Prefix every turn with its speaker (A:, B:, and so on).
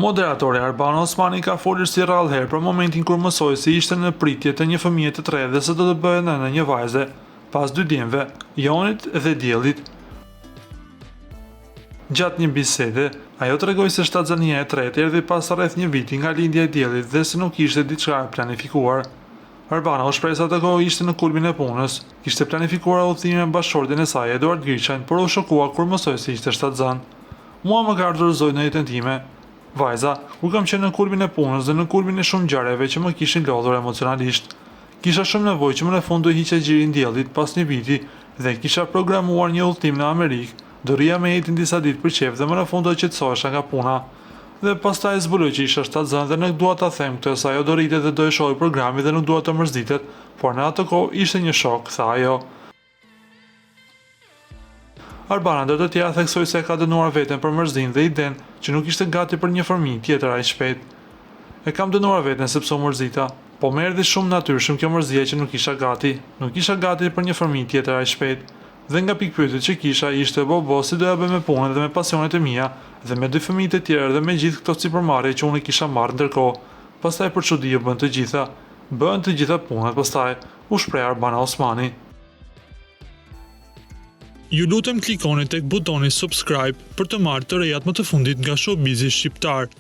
A: Moderatori Arbana Osmani ka folur si rrallëherë për momentin kur mësoi se ishte në pritje të një fëmije të tre dhe se do të bëhej nënë një vajze, pas dy djemve, Jonit dhe Diellit. Gjatë një bisede, ajo tregoi se shtatzania e tretë erdhi pas rreth një viti nga lindja e Diellit dhe se nuk ishte diçka e planifikuar. Arbana u shpreh se atë kohë ishte në kulmin e punës, kishte planifikuar udhëtimin me bashkëshortin e saj Eduard Griçajn, por u shokua kur mësoi se ishte shtatzan. Mua më ka ardhur zoj në jetën time. Vajza, kur kam qenë në kulmin e punës dhe në kulmin e shumë ngjarjeve që më kishin lodhur emocionalisht. Kisha shumë nevojë që më në fund të hiqja gjirin Diellit pas një viti dhe kisha programuar një udhëtim në Amerikë. Do rria me jetin disa ditë për qejf dhe më në fund do qetësohesha nga puna. Dhe pastaj zbuloj që isha shtatzan dhe nuk dua ta them këtë se ajo do rritet dhe do e shohë programin dhe nuk dua të mërzitet, por në atë kohë ishte një shok, tha ajo. Arbana ndër të tjera theksoi se ka dënuar veten për mërzinë dhe idenë që nuk ishte gati për një fëmijë tjetër aq shpejt. E kam dënuar veten sepse u mërzita, po më erdhi shumë natyrshëm kjo mërzje që nuk isha gati. Nuk isha gati për një fëmijë tjetër aq shpejt. Dhe nga pikpyetjet që kisha ishte bo si doja bëj me punën dhe me pasionet e mia dhe me dy fëmijët e tjerë dhe me gjithë këto sipërmarrje që unë kisha marrë ndërkohë. Pastaj për çudi u bën të gjitha. Bën të gjitha punët pastaj, u shpreh Arbana Osmani.
B: Ju lutem klikoni tek butoni subscribe për të marrë të rejat më të fundit nga Showbizi shqiptar.